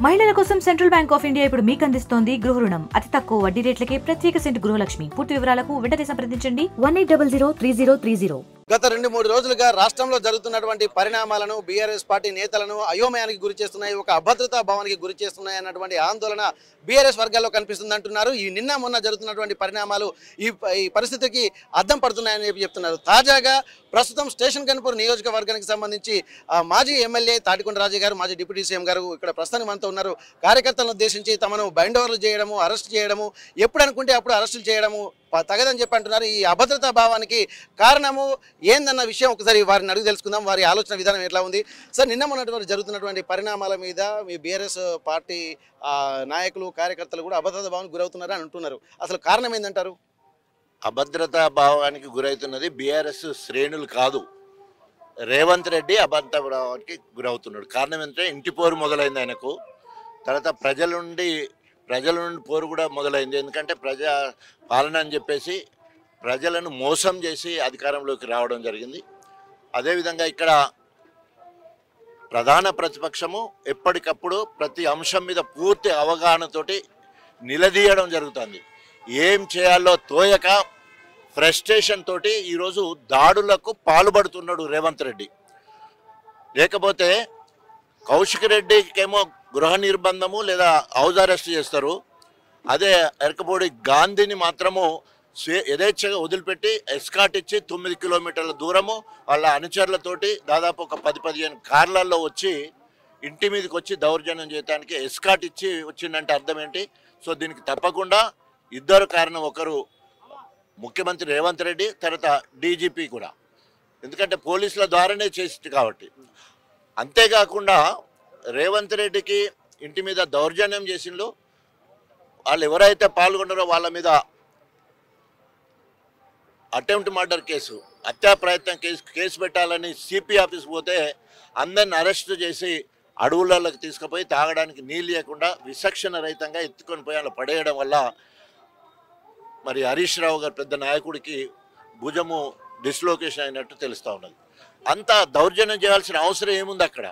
మహిళల కోసం central bank of India ఇప్పుడు మీకు అందిస్తోంది గృహ రుణం. అతి తక్కువ వడ్డీ రేట్లకే ప్రత్యేక సెంటు గృహలక్ష్మి. పూర్తి వివరాలకు వెంటనే సంప్రదించండి 18003030. గత 2-3 రోజులుగా రాష్ట్రంలో జరుగుతున్నటువంటి పరిణామాలను బీఆర్ఎస్ పార్టీ నేతలను అయోమయానికి గురి చేస్తున్నాయి, ఒక అభద్రతా భావానికి గురి చేస్తున్నాయి అన్నటువంటి ఆందోళన బీఆర్ఎస్ వర్గాల్లో కనిపిస్తుంది అంటున్నారు. ఈ నిన్న మొన్న జరుగుతున్నటువంటి పరిణామాలు ఈ పరిస్థితికి అద్దం పడుతున్నాయని చెప్పి చెప్తున్నారు. తాజాగా ప్రస్తుతం స్టేషన్ కన్పూర్ నియోజకవర్గానికి సంబంధించి మాజీ ఎమ్మెల్యే తాటికొండ రాజు గారు, మాజీ డిప్యూటీ సీఎం గారు ఇక్కడ ప్రస్తుతానికి మనతో ఉన్నారు. కార్యకర్తలను ఉద్దేశించి తమను బైండ్ ఓవర్లు చేయడము, అరెస్ట్ చేయడము, ఎప్పుడు అనుకుంటే అప్పుడు అరెస్టులు చేయడము తగదని చెప్పి అంటున్నారు. ఈ అభద్రతా భావానికి కారణము ఏందన్న విషయం ఒకసారి వారిని అడిగి తెలుసుకుందాం, వారి ఆలోచన విధానం ఎట్లా ఉంది. సార్, నిన్న మొన్నటువంటి జరుగుతున్నటువంటి పరిణామాల మీద మీ బీఆర్ఎస్ పార్టీ నాయకులు, కార్యకర్తలు కూడా అభద్రతా భావానికి గురవుతున్నారు అని అంటున్నారు. అసలు కారణం ఏంటంటారు? అభద్రతా భావానికి గురవుతున్నది బీఆర్ఎస్ శ్రేణులు కాదు, రేవంత్ రెడ్డి అభద్రతా భావానికి గురవుతున్నాడు. కారణం ఏంటంటే ఇంటి పోరు మొదలైంది ఆయనకు, తర్వాత ప్రజల నుండి పోరు కూడా మొదలైంది. ఎందుకంటే ప్రజా పాలన అని చెప్పేసి ప్రజలను మోసం చేసి అధికారంలోకి రావడం జరిగింది. అదేవిధంగా ఇక్కడ ప్రధాన ప్రతిపక్షము ఎప్పటికప్పుడు ప్రతి అంశం మీద పూర్తి అవగాహనతోటి నిలదీయడం జరుగుతుంది. ఏం చేయాలో తోయక ఫ్రస్ట్రేషన్ తోటి ఈరోజు దాడులకు పాల్పడుతున్నాడు రేవంత్ రెడ్డి. లేకపోతే కౌశిక్ రెడ్డికేమో గృహ నిర్బంధము లేదా హౌస్ అరెస్ట్ చేస్తారు, అదే ఎరకపూడి గాంధీని మాత్రము యథేచ్ఛగా వదిలిపెట్టి ఎస్కాట్ ఇచ్చి 9 కిలోమీటర్ల దూరము వాళ్ళ అనుచరులతోటి దాదాపు ఒక 10-15 కార్లలో వచ్చి ఇంటి మీదకి వచ్చి దౌర్జన్యం చేయడానికి ఎస్కాట్ ఇచ్చి వచ్చిందంటే అర్థం ఏంటి? సో దీనికి తప్పకుండా ఇద్దరు కారణం, ఒకరు ముఖ్యమంత్రి రేవంత్ రెడ్డి, తర్వాత డీజీపీ కూడా, ఎందుకంటే పోలీసుల ద్వారానే చేసి కాబట్టి. అంతేకాకుండా రేవంత్ రెడ్డికి ఇంటి మీద దౌర్జన్యం చేసిందో వాళ్ళు ఎవరైతే పాల్గొన్నారో వాళ్ళ మీద అటెంప్ట్ మర్డర్ కేసు, హత్యా ప్రయత్నం కేసు పెట్టాలని సిపి ఆఫీస్ పోతే అందరిని అరెస్ట్ చేసి అడవులలోకి తీసుకుపోయి తాగడానికి నీళ్ళు లేకుండా విచక్షణ రహితంగా ఎత్తుకొని పోయి అలా పడేయడం వల్ల మరి హరీష్ రావు గారు పెద్ద నాయకుడికి భుజము డిస్లోకేషన్ అయినట్టు తెలుస్తూ ఉన్నది. అంత దౌర్జన్యం చేయాల్సిన అవసరం ఏముంది అక్కడ?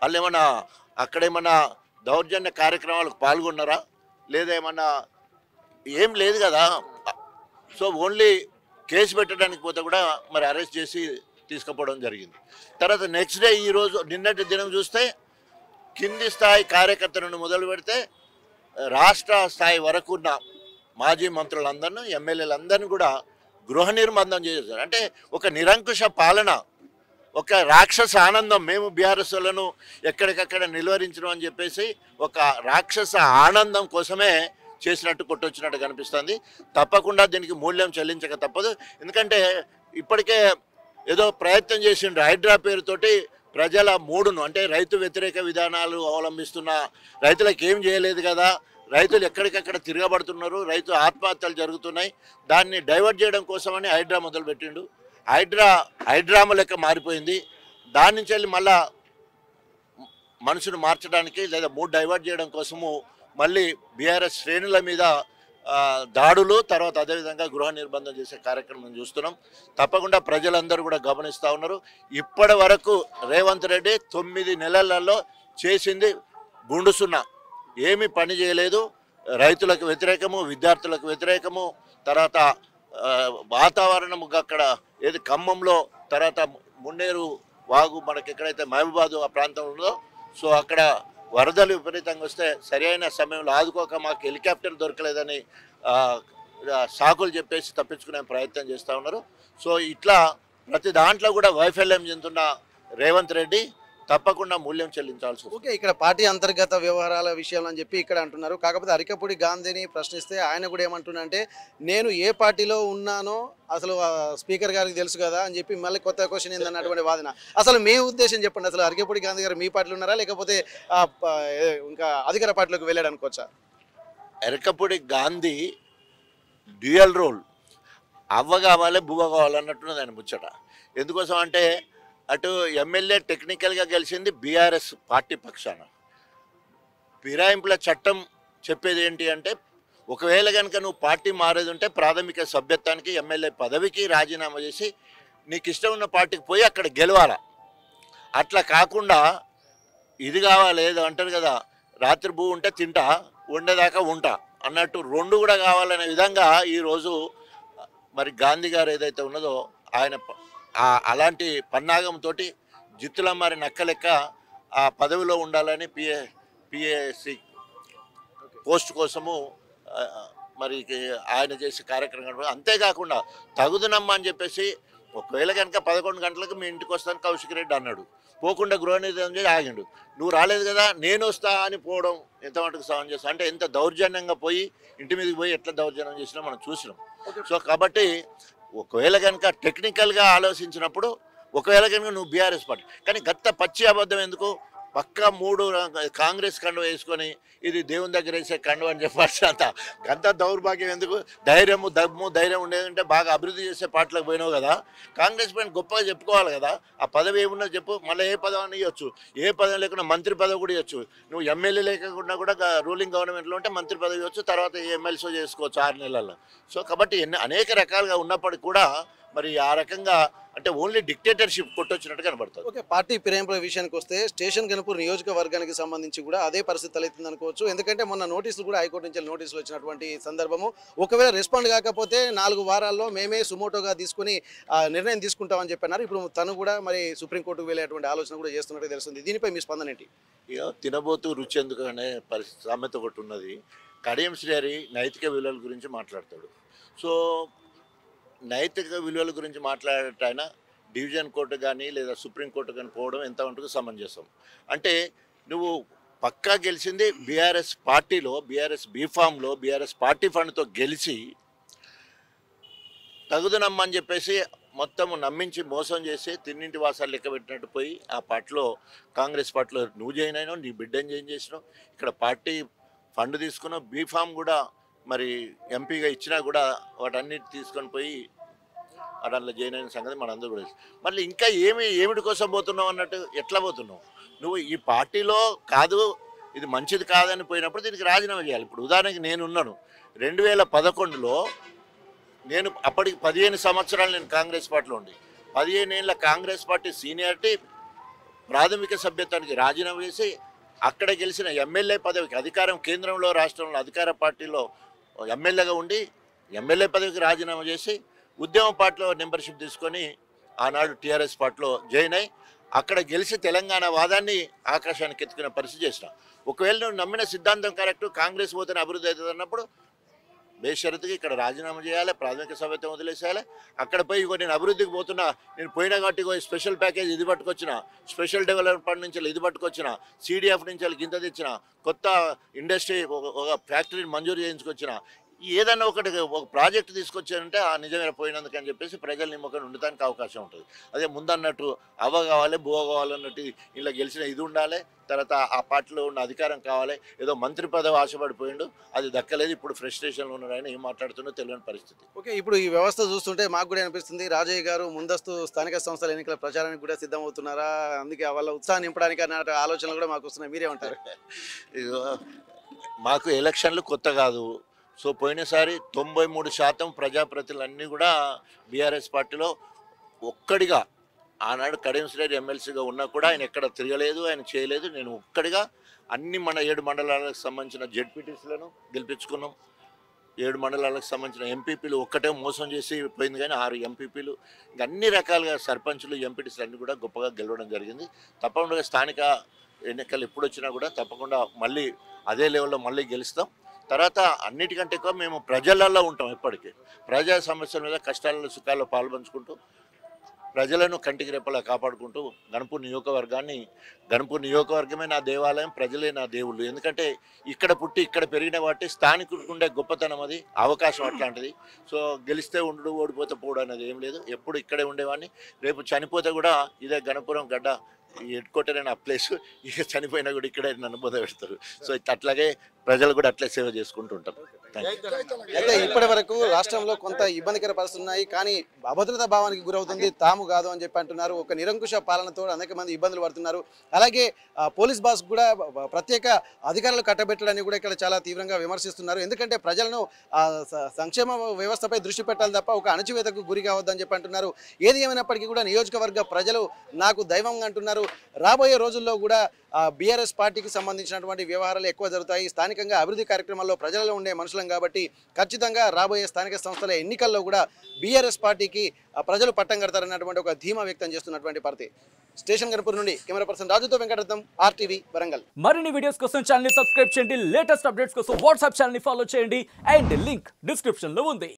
వాళ్ళు ఏమన్నా అక్కడేమన్నా దౌర్జన్య కార్యక్రమాలకు పాల్గొన్నారా? లేదా ఏమన్నా? ఏం లేదు కదా. సో ఓన్లీ కేసు పెట్టడానికి పోతే కూడా మరి అరెస్ట్ చేసి తీసుకుపోవడం జరిగింది. తర్వాత నెక్స్ట్ డే ఈరోజు నిన్నటి దినం చూస్తే కింది స్థాయి కార్యకర్త నుండి మొదలు పెడితే రాష్ట్ర స్థాయి వరకు ఉన్న మాజీ మంత్రులందరినీ, ఎమ్మెల్యేలందరినీ కూడా గృహ నిర్బంధం చేశారు. అంటే ఒక నిరంకుశ పాలన, ఒక రాక్షస ఆనందం. మేము బీఆర్ఎస్లను ఎక్కడికక్కడ నిలువరించడం అని చెప్పేసి ఒక రాక్షస ఆనందం కోసమే చేసినట్టు కొట్టొచ్చినట్టు కనిపిస్తుంది. తప్పకుండా దీనికి మూల్యం చెల్లించక తప్పదు. ఎందుకంటే ఇప్పటికే ఏదో ప్రయత్నం చేసిండ్రు హైడ్రా పేరుతోటి ప్రజల మూడును, అంటే రైతు వ్యతిరేక విధానాలు అవలంబిస్తున్న రైతులకు ఏం చేయలేదు కదా, రైతులు ఎక్కడికక్కడ తిరగబడుతున్నారు, రైతు ఆత్మహత్యలు జరుగుతున్నాయి, దాన్ని డైవర్ట్ చేయడం కోసమని హైడ్రా మొదలుపెట్టిండు. హైడ్రామా లెక్క మారిపోయింది. దాని నుంచి వెళ్ళి మళ్ళా మనుషును మార్చడానికి లేదా మూడ్ డైవర్ట్ చేయడం కోసము మళ్ళీ బీఆర్ఎస్ శ్రేణుల మీద దాడులు, తర్వాత అదేవిధంగా గృహ నిర్బంధం చేసే కార్యక్రమం చూస్తున్నాం. తప్పకుండా ప్రజలందరూ కూడా గమనిస్తూ ఉన్నారు. ఇప్పటి వరకు రేవంత్ రెడ్డి 9 నెలలలో చేసింది గుండుసున్నా, ఏమీ పని చేయలేదు. రైతులకు వ్యతిరేకము, విద్యార్థులకు వ్యతిరేకము, తర్వాత వాతావరణం అక్కడ ఏది ఖమ్మంలో, తర్వాత మున్నేరు వాగు మనకి ఎక్కడైతే మహబూబాద్ ఆ ప్రాంతం ఉందో, సో అక్కడ వరదలు విపరీతంగా వస్తే సరి అయిన సమయంలో ఆదుకోక మాకు హెలికాప్టర్ దొరకలేదని సాకులు చెప్పేసి తప్పించుకునే ప్రయత్నం చేస్తూ ఉన్నారు. సో ఇట్లా ప్రతి దాంట్లో కూడా వైఫల్యం చెందుతున్న రేవంత్ రెడ్డి తప్పకుండా మూల్యం చెల్లించాల్సి వస్తుంది. ఓకే, ఇక్కడ పార్టీ అంతర్గత వ్యవహారాల విషయాలు అని చెప్పి ఇక్కడ అంటున్నారు. కాకపోతే అరికపూడి గాంధీని ప్రశ్నిస్తే ఆయన కూడా ఏమంటున్నారంటే, నేను ఏ పార్టీలో ఉన్నానో అసలు స్పీకర్ గారికి తెలుసు కదా అని చెప్పి మళ్ళీ కొత్త క్వశ్చన్ ఏందన్నటువంటి వాదన. అసలు మీ ఉద్దేశం చెప్పండి, అసలు అరికపూడి గాంధీ గారు మీ పార్టీలో ఉన్నారా లేకపోతే ఇంకా అధికార పార్టీలోకి వెళ్ళాడు అనుకోవచ్చా? అరికపూడి గాంధీ డ్యూయల్ రోల్, అవ్వ కావాలి బువ్వ కావాలన్నట్టున్నది ఆయన ముచ్చట. ఎందుకోసం అంటే అటు ఎమ్మెల్యే టెక్నికల్గా గెలిచింది బీఆర్ఎస్ పార్టీ పక్షాన. ఫిరాయింపుల చట్టం చెప్పేది ఏంటి అంటే, ఒకవేళ కనుక నువ్వు పార్టీ మారేది ఉంటే ప్రాథమిక సభ్యత్వానికి, ఎమ్మెల్యే పదవికి రాజీనామా చేసి నీకు ఇష్టం ఉన్న పార్టీకి పోయి అక్కడ గెలవాలా. అట్లా కాకుండా ఇది కావాలి ఏదో అంటారు కదా, రాత్రి భూ ఉంటే తింటా వండేదాకా ఉంటా అన్నట్టు రెండు కూడా కావాలనే విధంగా ఈరోజు మరి గాంధీ గారు ఏదైతే ఉన్నదో ఆయన అలాంటి పన్నాగంతో జిత్తుల మరి నక్క లెక్క ఆ పదవిలో ఉండాలని పిఏసి పోస్ట్ కోసము మరి ఆయన చేసే కార్యక్రమం. అంతేకాకుండా తగుదునమ్మా అని చెప్పేసి ఒకవేళ కనుక 11 గంటలకు మీ ఇంటికి వస్తాను కౌశిక్ రెడ్డి అన్నాడు, పోకుండా గృహ నిర్ధారణ చేసి ఆగిండు. నువ్వు రాలేదు కదా నేను వస్తా అని పోవడం ఎంత మటుకు సహనం చేస్తా అంటే ఎంత దౌర్జన్యంగా పోయి ఇంటి మీదకి పోయి ఎట్లా దౌర్జన్యం చేసినా మనం చూసినాం. సో కాబట్టి ఒకవేళ కనుక టెక్నికల్గా ఆలోచించినప్పుడు ఒకవేళ కనుక నువ్వు బీఆర్ఎస్ పార్టీ కానీ గత పచ్చి అబద్ధం ఎందుకు, పక్కా 3 కాంగ్రెస్ కండువ వేసుకొని ఇది దేవుని దగ్గర వేసే కండువ అని చెప్పాల్సి అంత దౌర్భాగ్యం ఎందుకు? ధైర్యం ఉండేదంటే బాగా అభివృద్ధి చేసే పార్టీలకు పోయినావు కదా, కాంగ్రెస్ పైన గొప్పగా చెప్పుకోవాలి కదా. ఆ పదవి ఏమున్నా చెప్పు, మళ్ళీ ఏ పదవి ఇవ్వచ్చు, ఏ పదవి లేకుండా మంత్రి పదవి కూడా ఇవ్వచ్చు. నువ్వు ఎమ్మెల్యే లేకుండా కూడా రూలింగ్ గవర్నమెంట్లో ఉంటే మంత్రి పదవి ఇవ్వచ్చు, తర్వాత ఎమ్మెల్సీ చేసుకోవచ్చు 6 నెలల్లో. సో కాబట్టి అనేక రకాలుగా ఉన్నప్పటికీ కూడా మరి ఆ రకంగా అంటే ఓన్లీ డిక్టేటర్షిప్ కొట్టొచ్చినట్టు కనబడుతుంది. ఓకే, పార్టీ ఫిరాయింపుల విషయానికి వస్తే స్టేషన్ గణపూర్ నియోజకవర్గానికి సంబంధించి కూడా అదే పరిస్థితి తలెత్తింది అనుకోవచ్చు. ఎందుకంటే మొన్న నోటీసులు కూడా హైకోర్టు నుంచి నోటీసులు వచ్చినటువంటి సందర్భము. ఒకవేళ రెస్పాండ్ కాకపోతే 4 వారాల్లో మేమే సుమోటోగా తీసుకుని నిర్ణయం తీసుకుంటామని చెప్పన్నారు. ఇప్పుడు తను కూడా మరి సుప్రీంకోర్టుకు వెళ్ళేటువంటి ఆలోచన కూడా చేస్తున్నట్టు తెలుస్తుంది. దీనిపై మీ స్పందన ఏంటి? ఇక తినబోతూ రుచి ఎందుకు అనే సామెత ఒకటి ఉన్నది. కడియం శ్రీహరి నైతిక విలువల గురించి మాట్లాడతాడు. సో నైతిక విలువల గురించి మాట్లాడేట డివిజన్ కోర్టు కానీ లేదా సుప్రీంకోర్టు కానీ పోవడం ఎంత మటుకు సమంజసం. అంటే నువ్వు పక్కా గెలిచింది బీఆర్ఎస్ పార్టీలో, బీఆర్ఎస్ బీఫామ్లో, బీఆర్ఎస్ పార్టీ ఫండ్తో గెలిచి తగుదునమ్మని చెప్పేసి మొత్తం నమ్మించి మోసం చేసి తిన్నింటి వాసాలు లెక్క పెట్టినట్టు పోయి ఆ పార్టీలో కాంగ్రెస్ పార్టీలో నువ్వు జాయిన్ అయినావు, నీ బిడ్డని జాయిన్ చేసినావు, ఇక్కడ పార్టీ ఫండ్ తీసుకున్నావు, బీఫామ్ కూడా మరి ఎంపీగా ఇచ్చినా కూడా వాటన్నిటి తీసుకొని పోయి అట్లా జాయిన్ అయిన సంగతి మనందరూ కూడా. మళ్ళీ ఇంకా ఏమిటి కోసం పోతున్నావు అన్నట్టు ఎట్లా పోతున్నావు నువ్వు? ఈ పార్టీలో కాదు ఇది మంచిది కాదని పోయినప్పుడు దీనికి రాజీనామా చేయాలి. ఇప్పుడు ఉదాహరణకి నేనున్నాను 2011లో, నేను అప్పటికి 15 సంవత్సరాలు నేను కాంగ్రెస్ పార్టీలో ఉండి 15 ఏళ్ళ కాంగ్రెస్ పార్టీ సీనియారిటీ ప్రాథమిక సభ్యత్వానికి రాజీనామా చేసి అక్కడ గెలిచిన ఎమ్మెల్యే పదవికి అధికారం కేంద్రంలో రాష్ట్రంలో అధికార పార్టీలో ఎమ్మెల్యేగా ఉండి ఎమ్మెల్యే పదవికి రాజీనామా చేసి ఉద్యమ పార్టీలో మెంబర్షిప్ తీసుకొని ఆనాడు టీఆర్ఎస్ పార్టీలో జాయిన్ అయ్యి అక్కడ గెలిచి తెలంగాణ వాదాన్ని ఆకాశానికి ఎత్తుకునే పరిస్థితి చేసిన. ఒకవేళ నువ్వు నమ్మిన సిద్ధాంతం కరెక్ట్, కాంగ్రెస్ పోతేనే అభివృద్ధి అవుతుంది అన్నప్పుడు బేషరతుగా ఇక్కడ రాజీనామా చేయాలి, ప్రాథమిక సభ్యత్వం వదిలేసేయాలి. అక్కడ పోయి ఇగో నేను అభివృద్ధికి పోతున్నా, నేను పోయినా కాబట్టి స్పెషల్ ప్యాకేజ్ ఇది పట్టుకొచ్చిన, స్పెషల్ డెవలప్మెంట్ నుంచి ఇది పట్టుకొచ్చిన, సిడిఎఫ్ నుంచి గింత తెచ్చిన, కొత్త ఇండస్ట్రీ ఒక ఫ్యాక్టరీని మంజూరు చేయించుకొచ్చిన, ఏదన్నా ఒక ప్రాజెక్ట్ తీసుకొచ్చారంటే ఆ నిజమైన పోయినందుకు అని చెప్పేసి ప్రజల నిమ్మకం ఉండటానికి అవకాశం ఉంటుంది. అదే ముందన్నట్టు అవ్వ కావాలి బువ్వ కావాలన్నట్టు ఇలా గెలిచిన ఇది ఉండాలి, తర్వాత ఆ పార్టీలో ఉన్న అధికారం కావాలి, ఏదో మంత్రి పదవి ఆశపడిపోయిండు, అది దక్కలేదు, ఇప్పుడు ఫ్రస్ట్రేషన్లో ఉన్నాడు, ఆయన ఏం మాట్లాడుతున్నో తెలియని పరిస్థితి. ఓకే, ఇప్పుడు ఈ వ్యవస్థ చూస్తుంటే మాకు కూడా అనిపిస్తుంది రాజయ్య గారు ముందస్తు స్థానిక సంస్థల ఎన్నికల ప్రచారానికి కూడా సిద్ధమవుతున్నారా, అందుకే వాళ్ళ ఉత్సాహం నింపడానికి అన్న ఆలోచనలు కూడా మాకు వస్తున్నాయి, మీరేమంటారు? మాకు ఎలక్షన్లు కొత్త కాదు. సో పోయినసారి 93% ప్రజాప్రతినిధులన్నీ కూడా బీఆర్ఎస్ పార్టీలో ఒక్కడిగా ఆనాడు కడియం శ్రీహరి ఎమ్మెల్సీగా ఉన్నా కూడా ఆయన ఎక్కడ తిరగలేదు, ఆయన చేయలేదు. నేను ఒక్కడిగా అన్ని మన 7 మండలాలకు సంబంధించిన జెడ్పీటీసీలను గెలిపించుకున్నాం. 7 మండలాలకు సంబంధించిన ఎంపీపీలు ఒక్కటే మోసం చేసి పోయింది, కానీ 6 ఎంపీపీలు ఇంకా అన్ని రకాలుగా సర్పంచులు ఎంపీటీసీలు అన్నీ కూడా గొప్పగా గెలవడం జరిగింది. తప్పకుండా స్థానిక ఎన్నికలు ఎప్పుడు వచ్చినా కూడా తప్పకుండా మళ్ళీ అదే లెవెల్లో మళ్ళీ గెలుస్తాం. తర్వాత అన్నిటికంటే ఎక్కువ మేము ప్రజలలో ఉంటాం, ఎప్పటికీ ప్రజా సమస్యల మీద కష్టాలలో సుఖాల్లో పాల్పంచుకుంటూ ప్రజలను కంటికి రెప్పలా కాపాడుకుంటూ గణపూర్ నియోజకవర్గమే నా దేవాలయం, ప్రజలే నా దేవుళ్ళు. ఎందుకంటే ఇక్కడ పుట్టి ఇక్కడ పెరిగిన వాటి స్థానికుడికి ఉండే గొప్పతనం, అది అవకాశం అట్లాంటిది. సో గెలిస్తే ఉండు ఓడిపోతే పోవడం అనేది ఏం లేదు, ఎప్పుడు ఇక్కడే ఉండేవాడిని. రేపు చనిపోతే కూడా ఇదే గణపురం గడ్డ హెడ్ క్వార్టర్ అయిన ప్లేస్, ఇక చనిపోయినా కూడా ఇక్కడే నన్ను బోధ పెడతారు. సో అట్లాగే ప్రజలు కూడా అట్లే సేవ చేసుకుంటూ ఉంటారు. అయితే ఇప్పటి వరకు రాష్ట్రంలో కొంత ఇబ్బందికర పరిస్థితులు ఉన్నాయి, కానీ అభద్రతా భావానికి గురవుతుంది తాము కాదు అని చెప్పి అంటున్నారు. ఒక నిరంకుశ పాలనతో అనేక మంది ఇబ్బందులు పడుతున్నారు. అలాగే పోలీస్ బాస్ కూడా ప్రత్యేక అధికారులు కట్టబెట్టడాన్ని కూడా ఇక్కడ చాలా తీవ్రంగా విమర్శిస్తున్నారు. ఎందుకంటే ప్రజలను సంక్షేమ వ్యవస్థపై దృష్టి పెట్టాలి తప్ప ఒక అణచివేతకు గురి కావద్దని చెప్పి అంటున్నారు. ఏది ఏమైనప్పటికీ కూడా నియోజకవర్గ ప్రజలు నాకు దైవంగా అంటున్నారు. రాబోయే రోజుల్లో కూడా బీఆర్ఎస్ పార్టీకి సంబంధించినటువంటి వ్యవహారాలు ఎక్కువ జరుగుతాయి. స్థానికంగా అభివృద్ధి కార్యక్రమాల్లో ప్రజలలో ఉండే మనుషులం కాబట్టి ఖచ్చితంగా రాబోయే స్థానిక సంస్థల ఎన్నికల్లో కూడా బీఆర్ఎస్ పార్టీకి ప్రజలు పట్టం కడతారన్నటువంటి ఒక ధీమా వ్యక్తం చేస్తున్నటువంటి పరిస్థితి. స్టేషన్ గణపూర్ నుండి కెమెరా పర్సన్ రాజుతో వెంకటరత్నం, RTV వరంగల్. మరిన్ని వీడియోస్ కోసం ఛానల్ ని సబ్స్క్రైబ్ చేయండి. లేటెస్ట్ అప్డేట్స్ కోసం వాట్సాప్ ఛానల్ ని ఫాలో చేయండి. అండ్ లింక్ డిస్క్రిప్షన్ లో ఉంది.